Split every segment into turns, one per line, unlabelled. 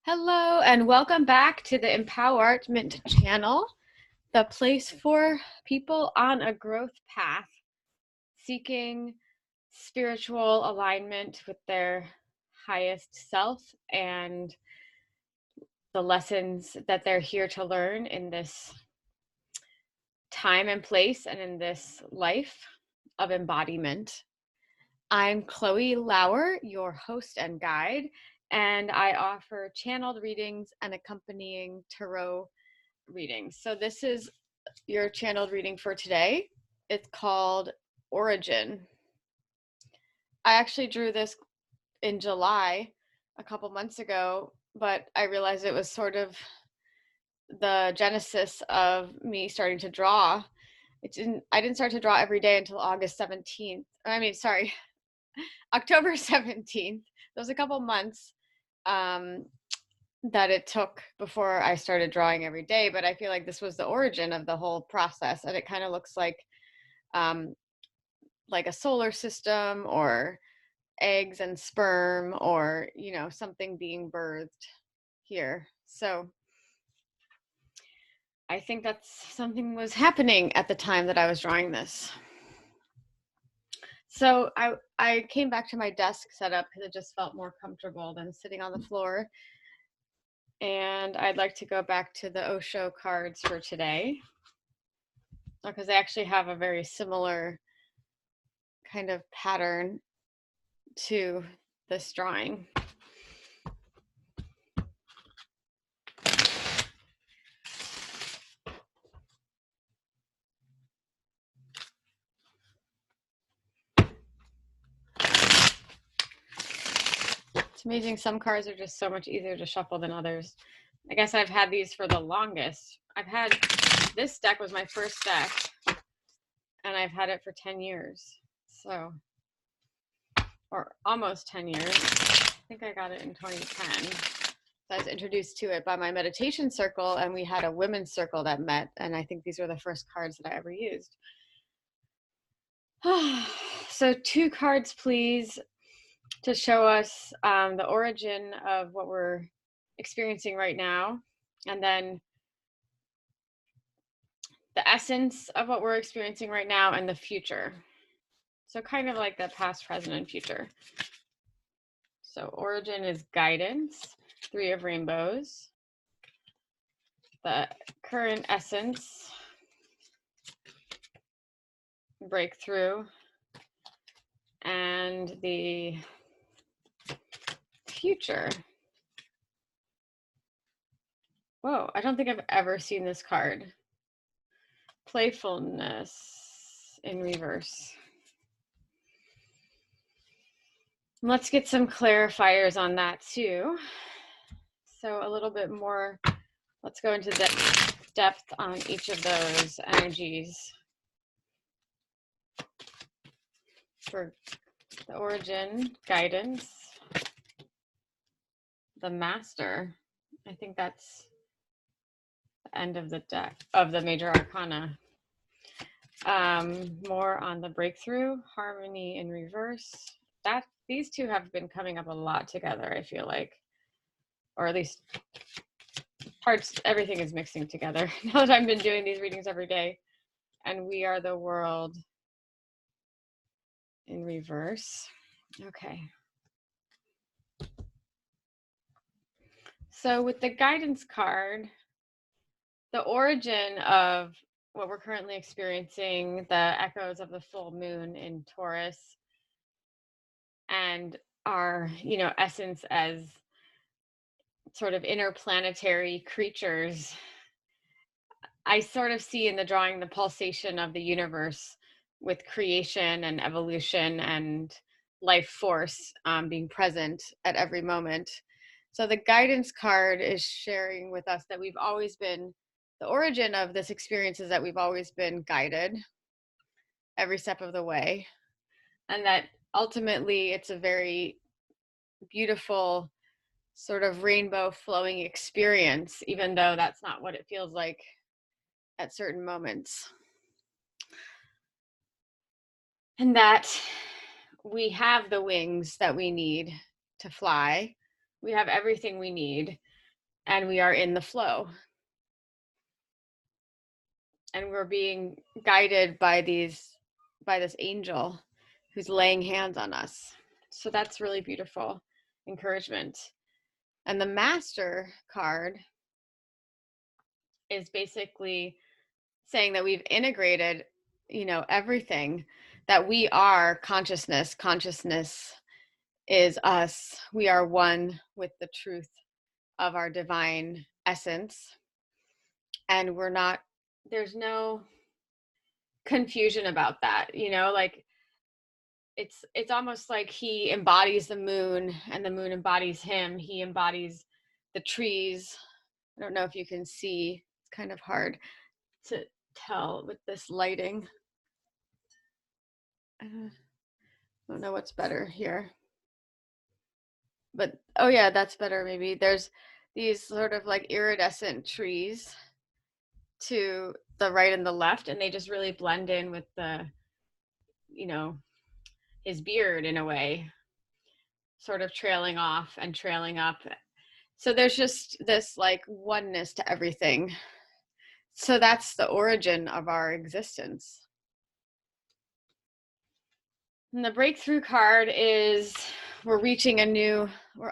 Hello and welcome back to the Empowerment channel, the place for people on a growth path seeking spiritual alignment with their highest self and the lessons that they're here to learn in this time and place and in this life of embodiment. I'm Chloe Lauer, your host and guide, and I offer channeled readings and accompanying tarot readings. So this is your channeled reading for today. It's called Origin. I actually drew this in July a couple months ago, but I realized it was sort of the genesis of me starting to draw. I didn't start to draw every day until August 17th. October 17th. There was a couple months that it took before I started drawing every day, but I feel like this was the origin of the whole process, and it kind of looks like a solar system or eggs and sperm or, something being birthed here. So I think that's something was happening at the time that I was drawing this. So I came back to my desk setup because it just felt more comfortable than sitting on the floor. And I'd like to go back to the Osho cards for today because they actually have a very similar kind of pattern to this drawing. It's amazing. Some cards are just so much easier to shuffle than others. I guess I've had these for the longest. This deck was my first deck, and I've had it for 10 years. So, or almost 10 years. I think I got it in 2010. So I was introduced to it by my meditation circle, and we had a women's circle that met, and I think these were the first cards that I ever used. So 2 cards, please, to show us the origin of what we're experiencing right now, and then the essence of what we're experiencing right now and the future. So kind of like the past, present, and future. So origin is guidance, 3 of rainbows. The current essence, breakthrough, and the future. Whoa, I don't think I've ever seen this card. Playfulness in reverse. Let's get some clarifiers on that too. So a little bit more, let's go into depth on each of those energies. For the origin, guidance, the master, I think that's the end of the deck, of the major arcana. More on the breakthrough, harmony in reverse. These 2 have been coming up a lot together, I feel like, or at least everything is mixing together now that I've been doing these readings every day. And we are the world in reverse. Okay. So with the guidance card, the origin of what we're currently experiencing, the echoes of the full moon in Taurus, and our, essence as sort of interplanetary creatures, I sort of see in the drawing the pulsation of the universe with creation and evolution and life force being present at every moment. So the guidance card is sharing with us that the origin of this experience is that we've always been guided every step of the way. And that ultimately it's a very beautiful sort of rainbow flowing experience, even though that's not what it feels like at certain moments. And that we have the wings that we need to fly. We have everything we need. and we are in the flow. And we're being guided by this angel who's laying hands on us. So that's really beautiful encouragement. And the master card is basically saying that we've integrated, everything, that we are consciousness. Consciousness is us. We are one with the truth of our divine essence. And there's no confusion about that, like it's almost like he embodies the moon and the moon embodies him. He embodies the trees. I don't know if you can see, it's kind of hard to tell with this lighting. I don't know what's better here, but oh yeah, that's better. Maybe there's these sort of like iridescent trees to the right and the left, and they just really blend in with the, his beard in a way, sort of trailing off and trailing up. So there's just this like oneness to everything. So that's the origin of our existence. And the breakthrough card is we're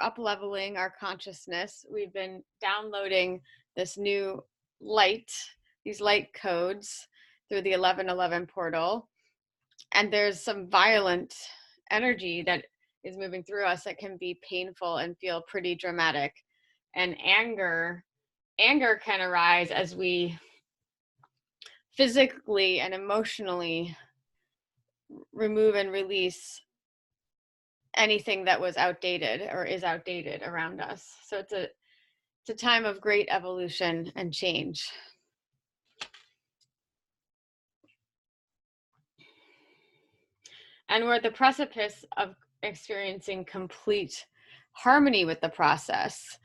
up leveling our consciousness. We've been downloading this new these light codes through the 1111 portal. And there's some violent energy that is moving through us that can be painful and feel pretty dramatic. And anger can arise as we physically and emotionally remove and release anything that was outdated or is outdated around us. So it's a time of great evolution and change. And we're at the precipice of experiencing complete harmony with the process,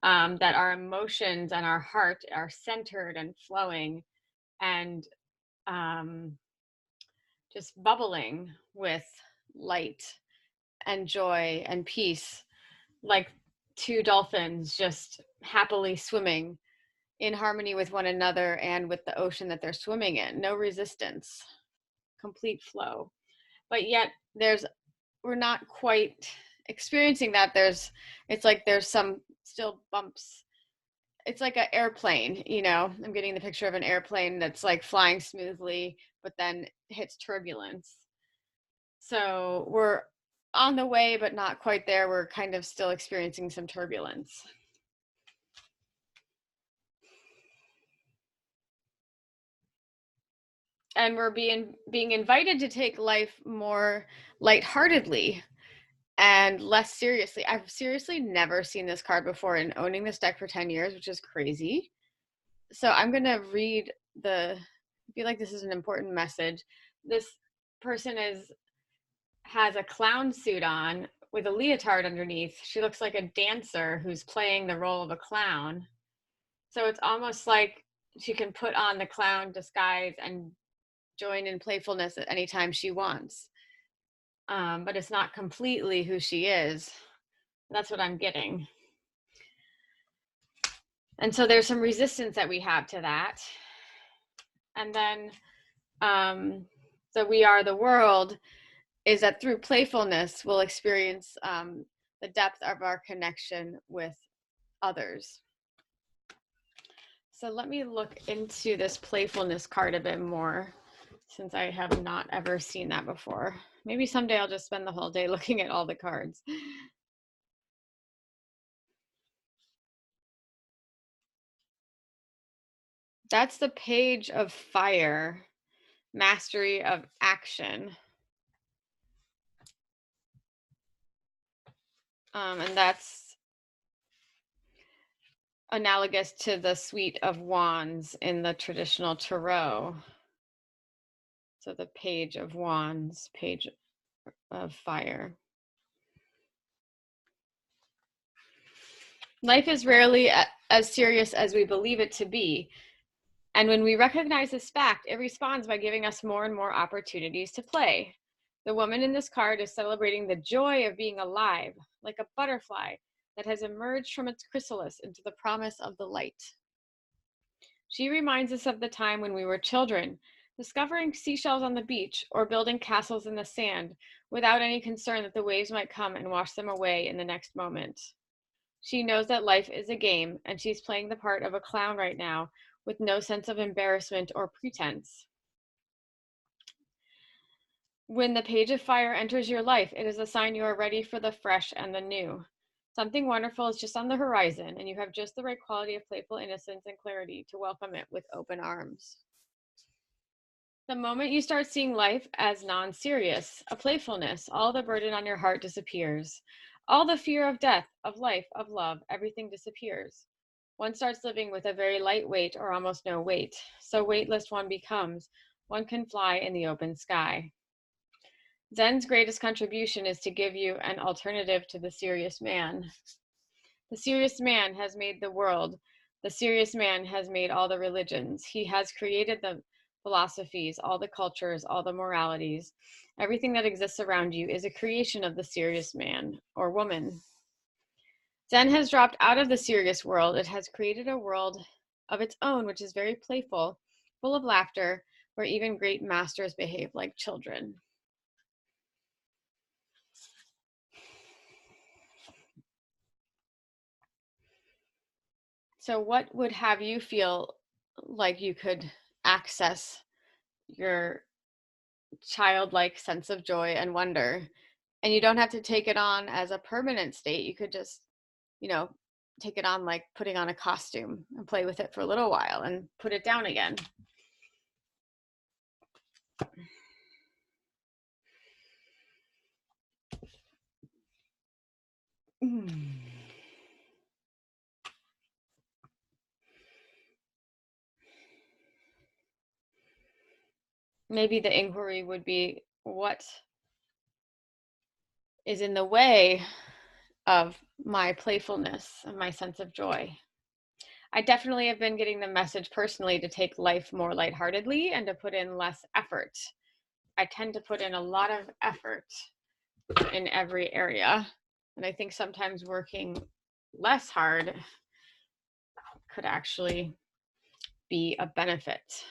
that our emotions and our heart are centered and flowing and just bubbling with light and joy and peace, like two dolphins just happily swimming in harmony with one another and with the ocean that they're swimming in. No resistance, complete flow. But yet we're not quite experiencing that. It's like there's some still bumps. It's like an airplane, I'm getting the picture of an airplane that's like flying smoothly, but then hits turbulence. So we're on the way, but not quite there. We're kind of still experiencing some turbulence. And we're being invited to take life more lightheartedly and less seriously. I've seriously never seen this card before, and owning this deck for 10 years, which is crazy. So I'm going to read I feel like this is an important message. This person has a clown suit on with a leotard underneath. She looks like a dancer who's playing the role of a clown. So it's almost like she can put on the clown disguise and join in playfulness at any time she wants. But it's not completely who she is. That's what I'm getting. And so there's some resistance that we have to that. And then the We Are the World is that through playfulness, we'll experience the depth of our connection with others. So let me look into this playfulness card a bit more, since I have not ever seen that before. Maybe someday I'll just spend the whole day looking at all the cards. That's the Page of Fire, Mastery of Action. And that's analogous to the Suite of Wands in the traditional tarot. So the Page of Wands, Page of Fire. Life is rarely as serious as we believe it to be. And when we recognize this fact, it responds by giving us more and more opportunities to play. The woman in this card is celebrating the joy of being alive, like a butterfly that has emerged from its chrysalis into the promise of the light. She reminds us of the time when we were children, discovering seashells on the beach or building castles in the sand without any concern that the waves might come and wash them away in the next moment. She knows that life is a game, and she's playing the part of a clown right now with no sense of embarrassment or pretense. When the page of fire enters your life, it is a sign you are ready for the fresh and the new. Something wonderful is just on the horizon, and you have just the right quality of playful innocence and clarity to welcome it with open arms. The moment you start seeing life as non-serious, a playfulness, all the burden on your heart disappears. All the fear of death, of life, of love, everything disappears. One starts living with a very light weight or almost no weight. So weightless one becomes. One can fly in the open sky. Zen's greatest contribution is to give you an alternative to the serious man. The serious man has made the world. The serious man has made all the religions. He has created the philosophies, all the cultures, all the moralities. Everything that exists around you is a creation of the serious man or woman. Zen has dropped out of the serious world. It has created a world of its own, which is very playful, full of laughter, where even great masters behave like children. So what would have you feel like you could access your childlike sense of joy and wonder? And you don't have to take it on as a permanent state. You could just, take it on like putting on a costume and play with it for a little while and put it down again. Maybe the inquiry would be, what is in the way of my playfulness and my sense of joy? I definitely have been getting the message personally to take life more lightheartedly and to put in less effort. I tend to put in a lot of effort in every area. And I think sometimes working less hard could actually be a benefit.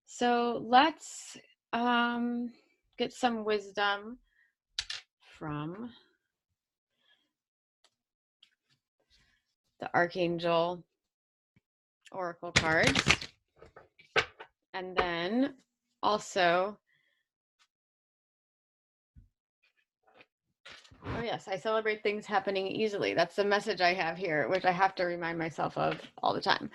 So let's get some wisdom from the Archangel Oracle cards. And then also, oh yes, I celebrate things happening easily. That's the message I have here, which I have to remind myself of all the time.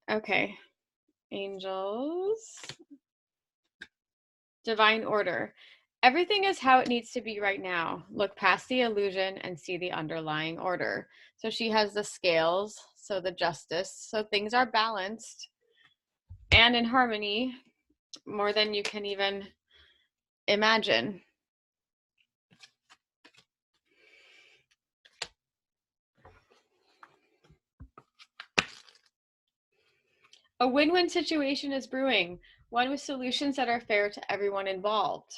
Okay, angels. Divine order. Everything is how it needs to be right now. Look past the illusion and see the underlying order. So she has the scales, so the justice. So things are balanced and in harmony more than you can even imagine. A win-win situation is brewing, one with solutions that are fair to everyone involved.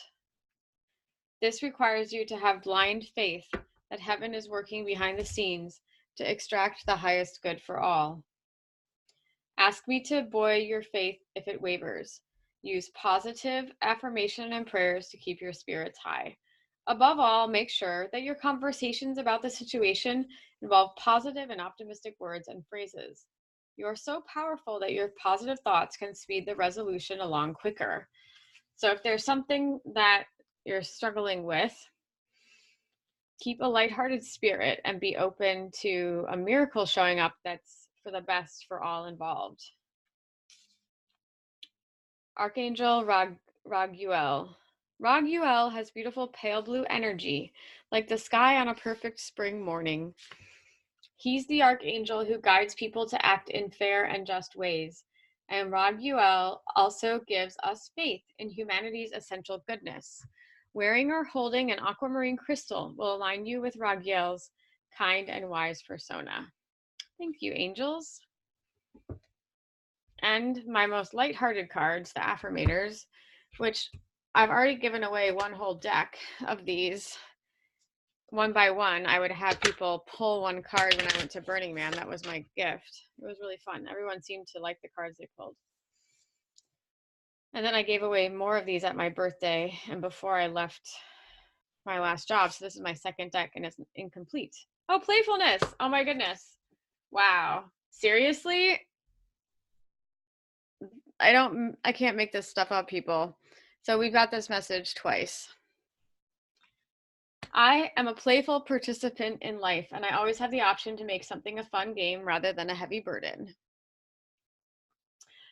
This requires you to have blind faith that heaven is working behind the scenes to extract the highest good for all. Ask me to buoy your faith if it wavers. Use positive affirmation and prayers to keep your spirits high. Above all, make sure that your conversations about the situation involve positive and optimistic words and phrases. You are so powerful that your positive thoughts can speed the resolution along quicker. So if there's something that you're struggling with, keep a lighthearted spirit and be open to a miracle showing up that's for the best for all involved. Archangel Raguel. Raguel has beautiful pale blue energy, like the sky on a perfect spring morning. He's the archangel who guides people to act in fair and just ways. And Raguel also gives us faith in humanity's essential goodness. Wearing or holding an aquamarine crystal will align you with Raguel's kind and wise persona. Thank you, angels. And my most lighthearted cards, the affirmators, which I've already given away one whole deck of these. One by one, I would have people pull one card when I went to Burning Man. That was my gift. It was really fun. Everyone seemed to like the cards they pulled. And then I gave away more of these at my birthday and before I left my last job. So this is my second deck and it's incomplete. Oh, playfulness. Oh my goodness. Wow. Seriously? I can't make this stuff up, people. So we've got this message twice. I am a playful participant in life, and I always have the option to make something a fun game rather than a heavy burden.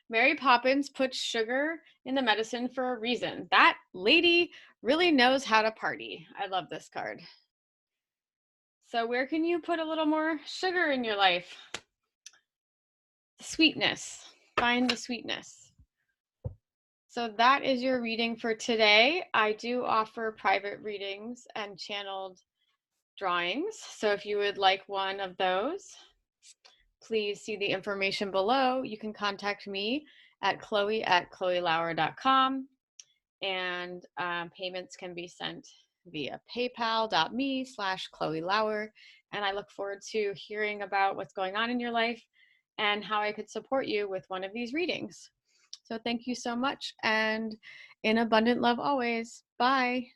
Mary Poppins puts sugar in the medicine for a reason. That lady really knows how to party. I love this card. So where can you put a little more sugar in your life? Sweetness. Find the sweetness. So that is your reading for today. I do offer private readings and channeled drawings. So if you would like one of those, please see the information below. You can contact me at chloe@chloelauer.com, and payments can be sent via paypal.me/chloelauer. And I look forward to hearing about what's going on in your life and how I could support you with one of these readings. So thank you so much, and in abundant love always. Bye.